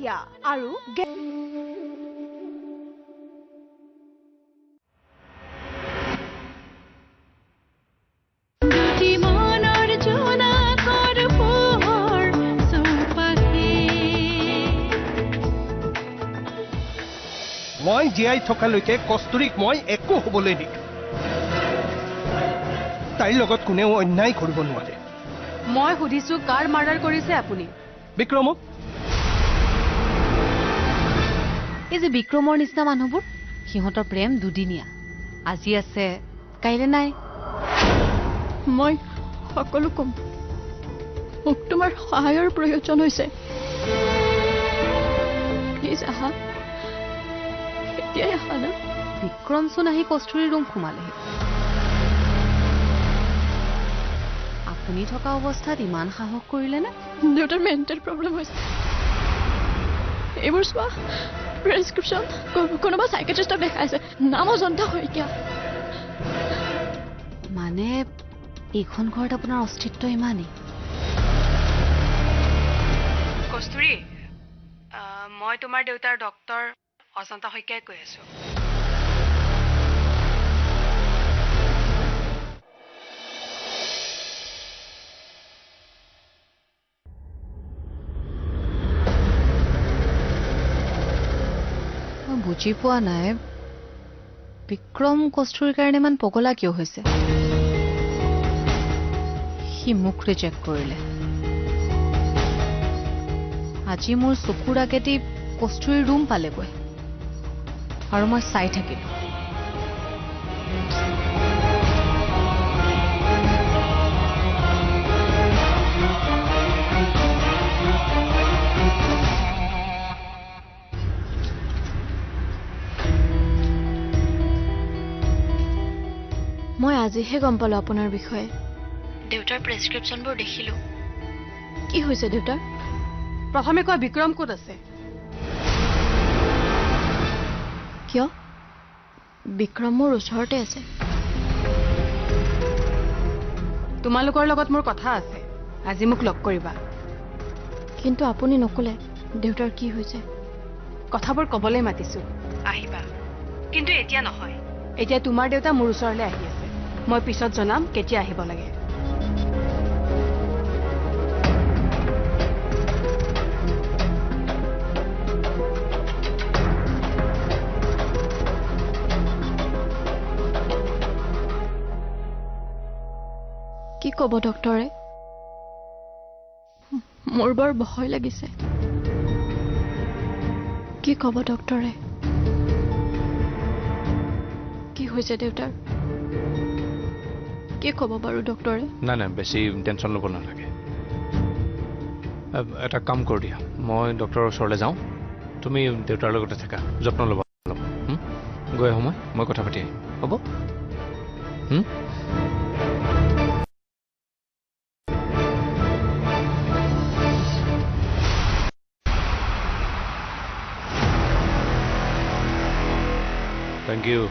Diarrhoea আৰু মই জীয়াই থকালৈকে কস্তুৰীক মই একো হ'বলৈ নিদিওঁ তাইৰ লগত কোনেও অন্যায় কৰিব নোৱাৰে মই সুধিছো কাৰ মাৰ্ডাৰ কৰিছে আপুনি বিক্ৰমক এই যে বিক্ৰমৰ নিচিনা মানুহবোৰ সিহঁতৰ প্ৰেম দুদিনীয়া আজি আছে কাইলৈ নাই মই সকলো কম মোক তোমাৰ সহায়ৰ প্ৰয়োজন হৈছে প্লিজ আহা এতিয়াই আহা না বিক্ৰম চোন আহি কস্তুৰীৰ ৰুম সোমালেহি আপুনি থকা অৱস্থাত ইমান সাহস কৰিলে নে দেউতাৰ মেণ্টেল প্ৰব্লেম হৈছে এইবোৰ চোৱা প্ৰেছক্ৰিপশ্যন কোনোবা চাইকেট্ৰিষ্টক দেখাইছে নাম অজন্তা শইকীয়া মানে এইখন ঘৰত আপোনাৰ অস্তিত্ব ইমানেই কস্তুৰী মই তোমাৰ দেউতাৰ ডক্টৰ অজন্তা শইকীয়াই কৈ আছো বুজি পোৱা নাই বিক্ৰম কস্তুৰীৰ কাৰণে ইমান পগলা কিয় হৈছে সি মোক ৰিজেক্ট কৰিলে আজি মোৰ চকুৰ আগেদি কস্তুৰীৰ ৰুম পালেগৈ আৰু মই চাই থাকিলো মই আজিহে গম পালো আপোনাৰ বিষয়ে দেউতাৰ প্ৰেছক্ৰিপশ্যনবোৰ দেখিলো কি হৈছে দেউতাৰ প্ৰথমে কোৱা বিক্ৰম ক'ত আছে কিয় বিক্ৰম মোৰ ওচৰতে আছে তোমালোকৰ লগত মোৰ কথা আছে আজি মোক লগ কৰিবা কিন্তু আপুনি নকলে দেউতাৰ কি হৈছে কথাবোৰ ক'বলৈ মাতিছো আহিবা কিন্তু এতিয়া নহয় এতিয়া তোমাৰ দেউতা মোৰ ওচৰলৈ আহি আছে মই পিছত জনাম কেতিয়া আহিব লাগে কি ক'ব ডক্টৰে মোৰ বৰ ভয় লাগিছে কি ক'ব ডক্টৰে কি হৈছে দেউতাৰ কি ক'ব বাৰু ডক্টৰে নাই নাই বেছি টেনশ্যন ল'ব নালাগে এটা কাম কৰি দিয়া মই ডক্টৰৰ ওচৰলৈ যাওঁ তুমি দেউতাৰ লগতে থাকা যত্ন ল'ব অলপ গৈ সময় মই কথা পাতি আহিম হ'ব Thank you.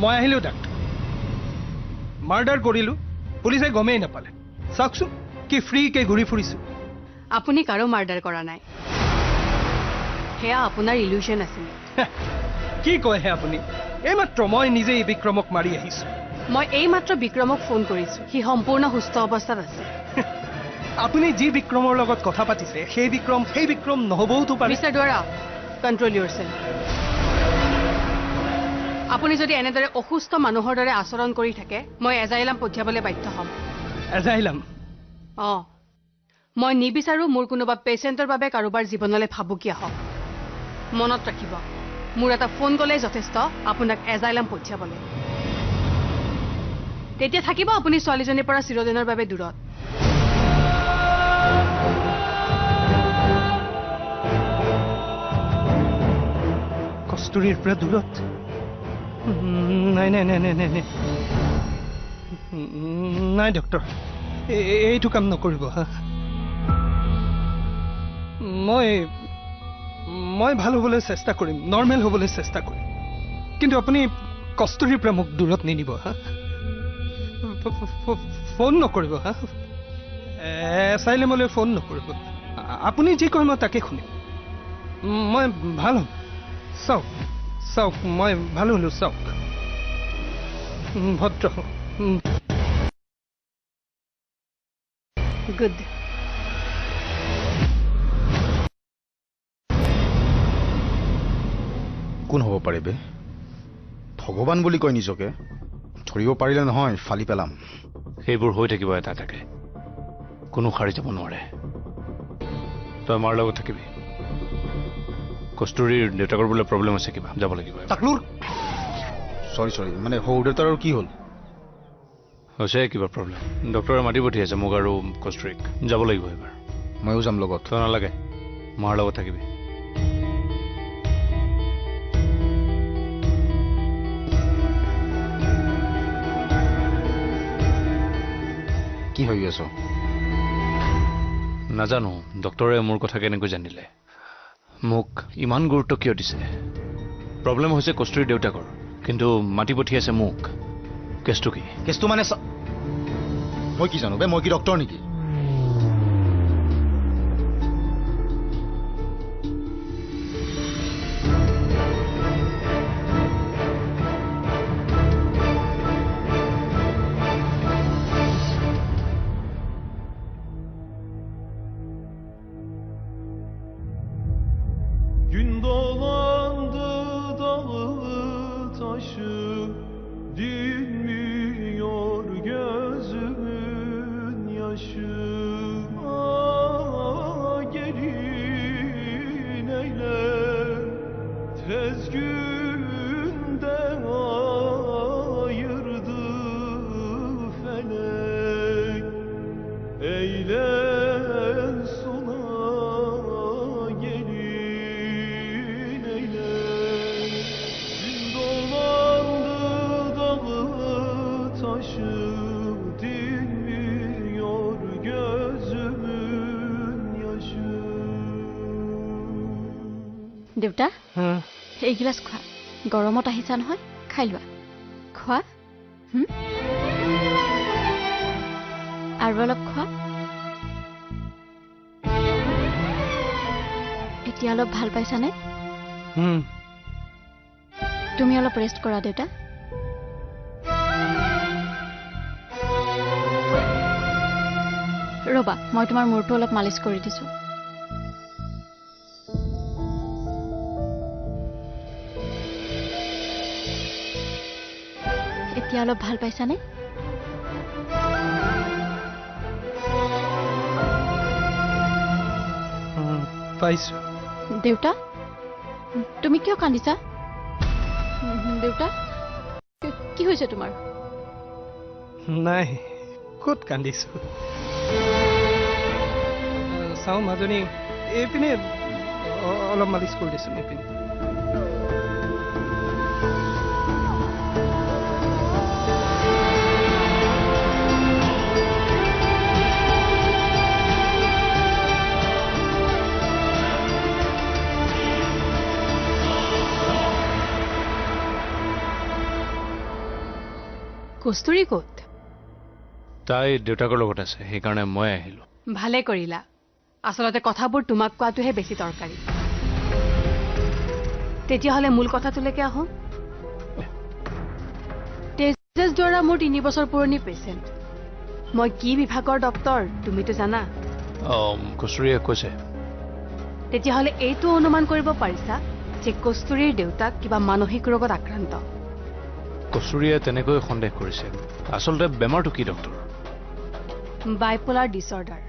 মই আহিলো ডাক্তৰ মাৰ্ডাৰ কৰিলো পুলিচে গমেই নাপালে চাওকচোন কি ফ্ৰীকে ঘূৰি ফুৰিছো আপুনি কাৰো মাৰ্ডাৰ কৰা নাই হেয়া আপোনাৰ ইলিউশন আছিল কি কয় হে আপুনি এইমাত্ৰ মই নিজেই বিক্ৰমক মাৰি আহিছো মই এইমাত্ৰ বিক্ৰমক ফোন কৰিছো সি সম্পূৰ্ণ সুস্থ অৱস্থাত আছে আপুনি যি বিক্ৰমৰ লগত কথা পাতিছে সেই বিক্ৰম নহবওতো পাৰে মিষ্টাৰ দুৱাৰা কণ্ট্ৰোল ইউৰছেল্ফ আপুনি যদি এনেদৰে অসুস্থ মানুহৰ দৰে আচৰণ কৰি থাকে মই এজাইলাম পঠিয়াবলৈ বাধ্য হ'ম এজাইলাম মই নিবিচাৰো মোৰ কোনোবা পেচেণ্টৰ বাবে কাৰোবাৰ জীৱনলৈ ভাবুকিয়া হওক মনত ৰাখিব মোৰ এটা ফোন গ'লেই যথেষ্ট আপোনাক এজাইলাম পঠিয়াবলৈ তেতিয়া থাকিব আপুনি ছোৱালীজনীৰ পৰা চিৰদিনৰ বাবে দূৰত কস্তুৰীৰ পৰা দূৰত নাই নাই নাই নাই নাই নাই নাই ডক্টৰ এইটো কাম নকৰিব হা মই ভাল হ'বলৈ চেষ্টা কৰিম নৰ্মেল হ'বলৈ চেষ্টা কৰিম কিন্তু আপুনি কস্তুৰীৰ পৰা মোক দূৰত নিনিব হা ফোন নকৰিব হা এছাইলেমলৈ ফোন নকৰিব আপুনি যি কয় মই তাকে শুনিম মই ভাল হ'ম চাওক চাওক মই ভাল হ'লো চাওক ভদ্ৰ গুড কোন হ'ব পাৰে বে ভগৱান বুলি কয় নিজকে ধৰিব পাৰিলে নহয় ফালি পেলাম সেইবোৰ হৈ থাকিব এটা এটাকে কোনো সাৰি যাব নোৱাৰে তই আমাৰ লগত থাকিবি কস্তুৰীৰ দেউতাকৰ বোলে প্ৰব্লেম আছে কিবা যাব লাগিব টাকলুৰ চৰি মানে সৰু দেউতাৰ আৰু কি হ'ল হৈছে কিবা প্ৰব্লেম ডক্টৰে মাতি পঠিয়াইছে মোক আৰু কস্তুৰীক যাব লাগিব এইবাৰ ময়ো যাম লগত তই নালাগে মাৰ লগত থাকিবি কি হৈ আছ নাজানো ডক্টৰে মোৰ কথা কেনেকৈ জানিলে মোক ইমান গুৰুত্ব কিয় দিছে প্ৰব্লেম হৈছে কস্তুৰীৰ দেউতাকৰ কিন্তু মাতি পঠিয়াইছে মোক কেছটো কি কেছটো মানে মই কি জানো বে মই কি ডক্টৰ নেকি Gün dolandı dağı taşı dinmiyor gözümün yaşı gelin eylem tez günde ayırdı felek eylem suna দেউতা এইগিলাচ খোৱা গৰমত আহিছা নহয় খাই লোৱা খোৱা আৰু অলপ খোৱা এতিয়া অলপ ভাল পাইছানে তুমি অলপ ৰেষ্ট কৰা দেউতা ৰবা মই তোমাৰ মূৰটো অলপ মালিচ কৰি দিছো এতিয়া অলপ ভাল পাইছানে পাইছো দেউতা তুমি কিয় কান্দিছা দেউতা কি হৈছে তোমাৰ নাই ক'ত কান্দিছো চাওঁ মাজনী এইপিনে অলপ মালিচ কৰি দিছো এইপিনে কস্তুৰী ক'ত তাই দেউতাকৰ লগত আছে সেইকাৰণে মই আহিলো ভালে কৰিলা আচলতে কথাবোৰ তোমাক কোৱাটোহে বেছি দৰকাৰী তেতিয়াহ'লে মূল কথাটোলৈকে আহোঁ তেজছ দ্বাৰা মোৰ 3 বছৰ পুৰণি পেচেণ্ট মই কি বিভাগৰ ডক্টৰ তুমিতো জানা কস্তুৰীয়ে কৈছে তেতিয়াহ'লে এইটো অনুমান কৰিব পাৰিছা যে কস্তুৰীৰ দেউতাক কিবা মানসিক ৰোগত আক্ৰান্ত কস্তুৰীয়ে তেনেকৈ সন্দেহ কৰিছে আচলতে বেমাৰটো কি ডক্টৰ বাইপোলাৰ ডিছঅৰ্ডাৰ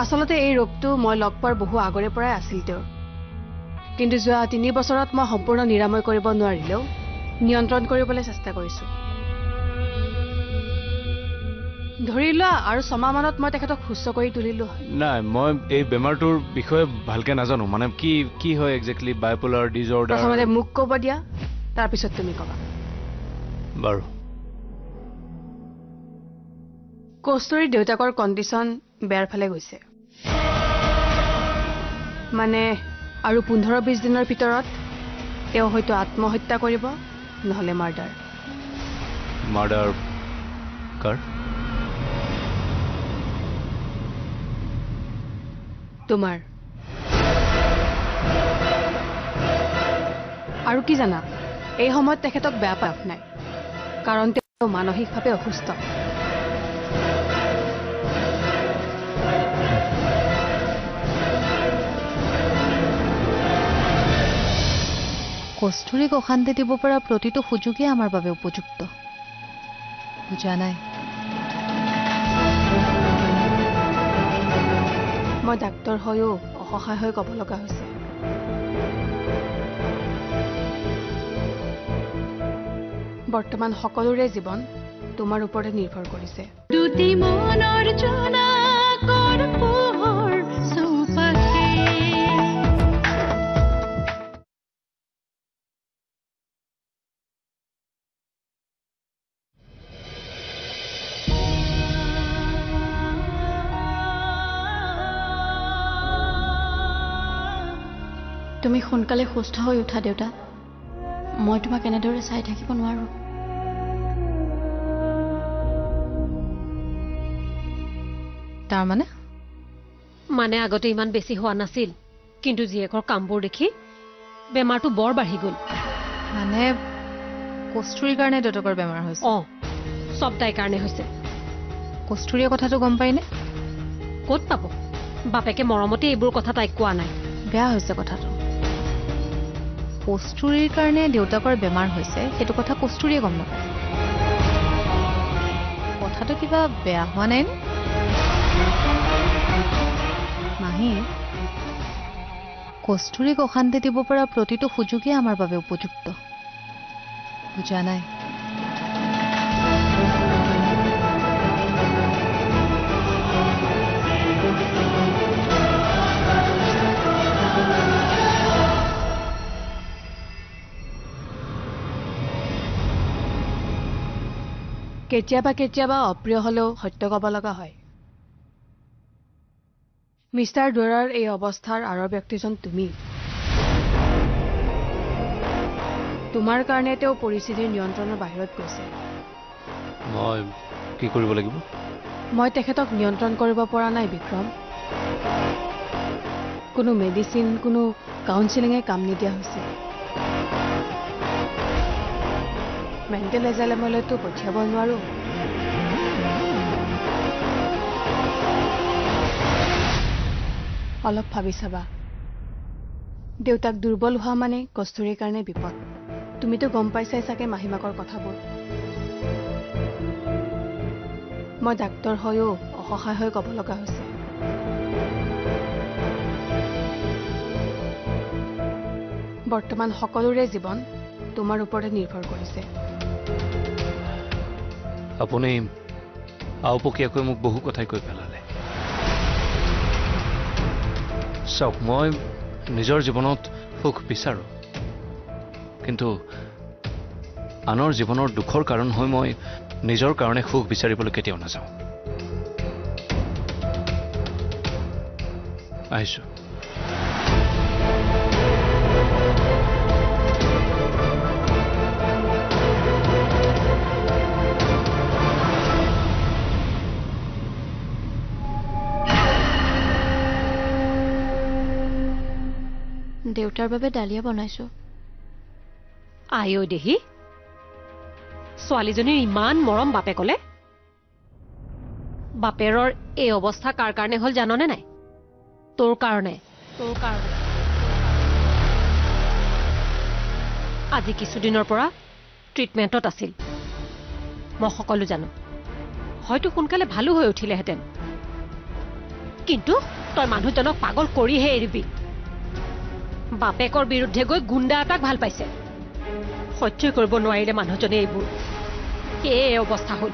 আচলতে এই ৰোগটো মই লগ পোৱাৰ বহু আগৰে পৰাই আছিল তেওঁৰ কিন্তু যোৱা 3 বছৰত মই সম্পূৰ্ণ নিৰাময় কৰিব নোৱাৰিলেও নিয়ন্ত্ৰণ কৰিবলৈ চেষ্টা কৰিছো ধৰি লোৱা আৰু 6 মাহমানত মই তেখেতক সুস্থ কৰি তুলিলো হয়। নাই মই এই বেমাৰটোৰ বিষয়ে ভালকে নাজানো মানে কি কি হয় একজেক্টলি বাইপোলাৰ ডিজঅৰ্ডাৰ প্ৰথমতে মোক ক'ব দিয়া তাৰপিছত তুমি ক'বা। বাৰু কস্তুৰীৰ দেউতাকৰ কণ্ডিশ্যন বেয়াৰ ফালে গৈছে মানে আৰু 15-20 দিনৰ ভিতৰত তেওঁ হয়তো আত্মহত্যা কৰিব নহ'লে মাৰ্ডাৰ। মাৰ্ডাৰ কাৰ তোমাৰ আৰু কি জানা এই সময়ত তেখেতক বেয়া পাই নাই কাৰণ তেওঁ মানসিকভাৱে অসুস্থ। কস্তুৰীক অশান্তি দিব পৰা প্ৰতিটো সুযোগেই আমাৰ বাবে উপযুক্ত বুজা নাই। মই ডাক্তৰ হৈও অসহায় হৈ ক'ব লগা হৈছে। বৰ্তমান সকলোৰে জীৱন তোমাৰ ওপৰতে নিৰ্ভৰ কৰিছে। দুটি মনৰ জোনাকৰ পোহৰ চৌপাশে তুমি সোনকালে সুস্থ হৈ উঠা দেউতা। মই তোমাক এনেদৰে চাই থাকিব নোৱাৰো। তাৰমানে মানে আগতে ইমান বেছি হোৱা নাছিল কিন্তু জীয়েকৰ কামবোৰ দেখি বেমাৰটো বৰ বাঢ়ি গ'ল। মানে কস্তুৰীৰ কাৰণে দেউতাকৰ বেমাৰ হৈছে। চব তাইৰ কাৰণে হৈছে। কস্তুৰীয়ে কথাটো গম পায়নে? ক'ত পাব বাপেকে মৰমতে এইবোৰ কথা তাইক কোৱা নাই। বেয়া হৈছে কথাটো। কস্তুৰীৰ কাৰণে দেউতাকৰ বেমাৰ হৈছে সেইটো কথা কস্তুৰীয়ে গম নাপায়। কথাটো কিবা বেয়া হোৱা নাই নে? মাহী কস্তুৰীক অশান্তি দিব পৰা প্ৰতিটো সুযোগেই আমাৰ বাবে উপযুক্ত বুজা নাই। কেতিয়াবা কেতিয়াবা অপ্ৰিয় হ'লেও সত্য ক'ব লগা হয়। মিষ্টাৰ দুৰাৰ এই অৱস্থাৰ আঁৰৰ ব্যক্তিজন তুমি। তোমাৰ কাৰণে তেওঁ পৰিস্থিতিৰ নিয়ন্ত্ৰণৰ বাহিৰত গৈছে। মই কি কৰিব লাগিব? মই তেখেতক নিয়ন্ত্ৰণ কৰিব পৰা নাই বিক্ৰম। কোনো মেডিচিন কোনো কাউন্সেলিঙে কাম নিদিয়া হৈছে। মেণ্টেল এজাইলামলৈতো পঠিয়াব নোৱাৰো। অলপ ভাবি চাবা। দেউতাক দুৰ্বল হোৱা মানে কস্তুৰীৰ কাৰণে বিপদ। তুমিতো গম পাইছাই চাগে মাহীমাকৰ কথাবোৰ। মই ডাক্তৰ হৈও অসহায় হৈ ক'ব লগা হৈছে। বৰ্তমান সকলোৰে জীৱন তোমাৰ ওপৰতে নিৰ্ভৰ কৰিছে। আপুনি আওপকীয়াকৈ মোক বহু কথাই কৈ পেলালে। চাওক মই নিজৰ জীৱনত সুখ বিচাৰো কিন্তু আনৰ জীৱনৰ দুখৰ কাৰণ হৈ মই নিজৰ কাৰণে সুখ বিচাৰিবলৈ কেতিয়াও নাযাওঁ। আহিছো। দেউতাৰ বাবে ডালিয়া বনাইছো। আই দেহি ছোৱালীজনীৰ ইমান মৰম বাপে ক'লে। বাপেৰৰ এই অৱস্থা কাৰ কাৰণে হ'ল জাননে নাই? তোৰ কাৰণে। আজি কিছুদিনৰ পৰা ট্ৰিটমেণ্টত আছিল। মই সকলো জানো। হয়তো সোনকালে ভালো হৈ উঠিলেহেঁতেন কিন্তু তই মানুহজনক পাগল কৰিহে এৰিবি। বাপেকৰ বিৰুদ্ধে গৈ গুণ্ডা এটাক ভাল পাইছে। সহ্য কৰিব নোৱাৰিলে মানুহজনে এইবোৰ। এই অৱস্থা হ'ল।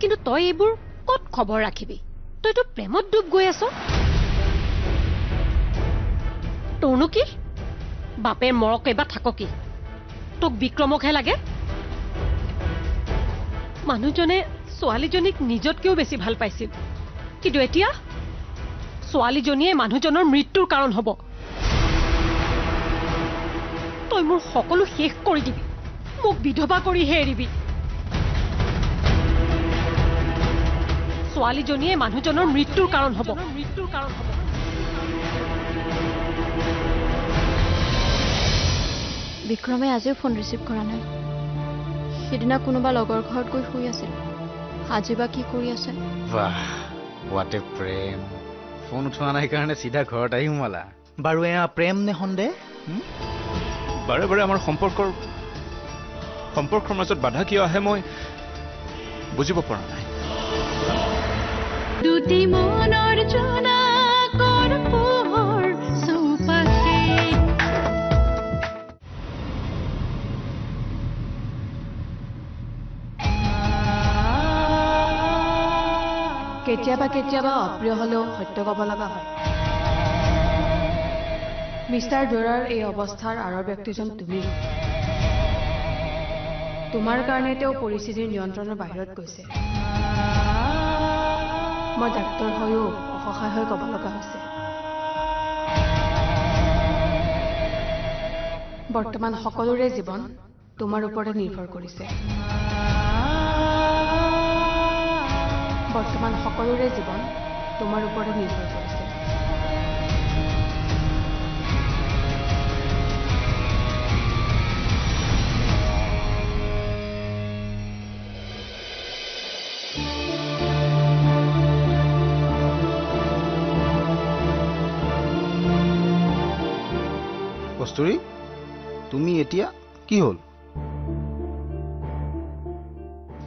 কিন্তু তই এইবোৰ ক'ত খবৰ ৰাখিবি তইতো প্ৰেমত ডুব গৈ আছ তোৰনো কি বাপেৰ মৰক এবাৰ থাক কি তোক বিক্ৰমকহে লাগে মানুহজনে ছোৱালীজনীক নিজতকৈও বেছি ভাল পাইছিল কিন্তু এতিয়া ছোৱালীজনীয়ে মানুহজনৰ মৃত্যুৰ কাৰণ হ'ব তই মোৰ সকলো শেষ কৰি দিবি মোক বিধৱা কৰিহে এৰিবি ছোৱালীজনীয়ে মানুহজনৰ মৃত্যুৰ কাৰণ হ'ব বিক্ৰমে আজিও ফোন ৰিচিভ কৰা নাই সিদিনা কোনোবা লগৰ ঘৰত গৈ শুই আছিল আজি বা কি কৰি আছে বাহ হোৱাট এ প্ৰেম ফোন উঠোৱা নাই কাৰণে চিধা ঘৰত আহি সোমালা বাৰু এয়া প্ৰেম নে সন্দেহ বাৰে বাৰে আমাৰ সম্পৰ্কৰ মাজত বাধা কিয় আহে মই বুজিব পৰা নাই দুটি মনৰ জোনাকৰ পোহৰ চৌপাশে কেতিয়াবা কেতিয়াবা অপ্ৰিয় হলেও সত্য ক'ব লগা হয় মিষ্টাৰ ডোৰাৰ এই অৱস্থাৰ আঁৰৰ ব্যক্তিজন তুমি তোমাৰ কাৰণে তেওঁ পৰিস্থিতিৰ নিয়ন্ত্ৰণৰ বাহিৰত গৈছে মই ডাক্তৰ হৈও অসহায় হৈ ক'ব লগা হৈছে বৰ্তমান সকলোৰে জীৱন তোমাৰ ওপৰতে নিৰ্ভৰ কৰিছে বৰ্তমান সকলোৰে জীৱন তোমাৰ ওপৰতে নিৰ্ভৰ কৰিছে কস্তুৰী তুমি এতিয়া কি হ'ল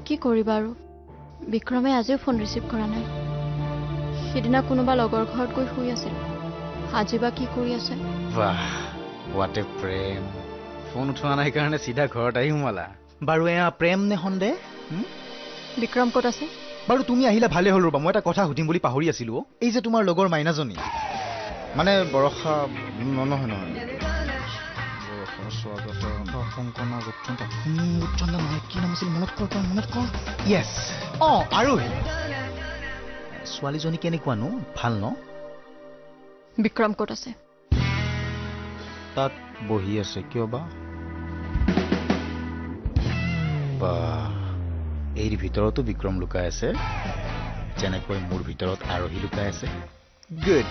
কি কৰিবা আৰু বিক্ৰমে আজিও ফোন ৰিচিভ কৰা নাই সিদিনা কোনোবা লগৰ ঘৰত গৈ শুই আছিল আজি বা কি কৰি আছে বাহ হোৱাট এ প্ৰেম ফোন উঠোৱা নাই কাৰণে চিধা ঘৰত আহি সোমালা বাৰু এয়া প্ৰেম নে সন্দেহ বিক্ৰম ক'ত আছে বাৰু তুমি আহিলা ভালে হ'ল ৰ'বা মই এটা কথা সুধিম বুলি পাহৰি আছিলো এই যে তোমাৰ লগৰ মাইনাজনী মানে বৰষা নহয় ছোৱালীজনী কেনেকুৱানো ভাল ন বিক্ৰম ক'ত আছে তাত বহি আছে কিয় বা এই ভিতৰতো বিক্ৰম লুকাই আছে যেনেকৈ মোৰ ভিতৰত আৰোহী লুকাই আছে গুড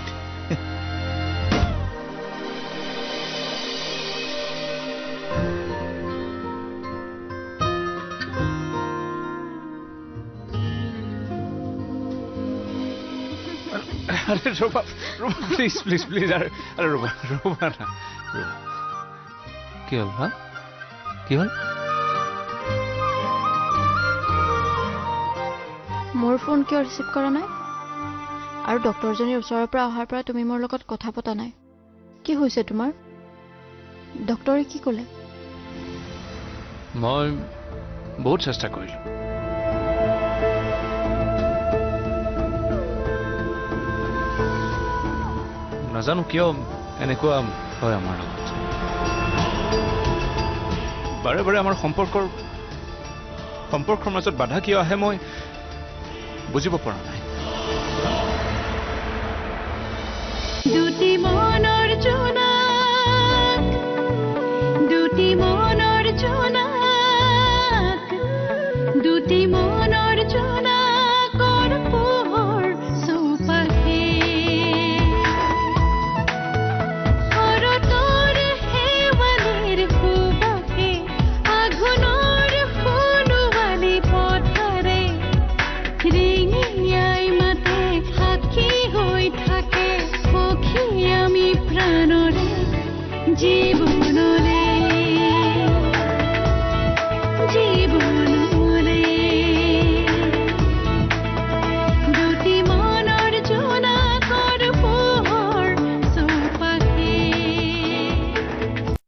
আৰে ৰোবা প্লিজ প্লিজ প্লিজ আৰে ৰোবা না কি হল হ্যাঁ কি হল মোৰ ফোন কিয় ৰিচিভ কৰা নাই আৰু ডক্টৰজনীৰ ওচৰৰ পৰা অহাৰ পৰা তুমি মোৰ লগত কথা পতা নাই কি হৈছে তোমাৰ ডক্টৰে কি ক'লে মই বহুত চেষ্টা কৰিলো নাজানো কিয় এনেকুৱা হয় আমাৰ লগত বাৰে বাৰে আমাৰ সম্পৰ্কৰ মাজত বাধা কিয় আহে মই বুজিব পৰা নাই দুটি মনৰ জোনাক দুটি মনৰ জোনাক দুটি মনৰ জোনাকৰ পোহৰ চৌপাশে শৰতৰ শেৱালিৰ সুবাসে আঘোণৰ সোণোৱালী পথাৰে ৰিঙিয়াই মাতে সাক্ষী হৈ থাকে সখী আমি প্ৰাণৰে জীৱন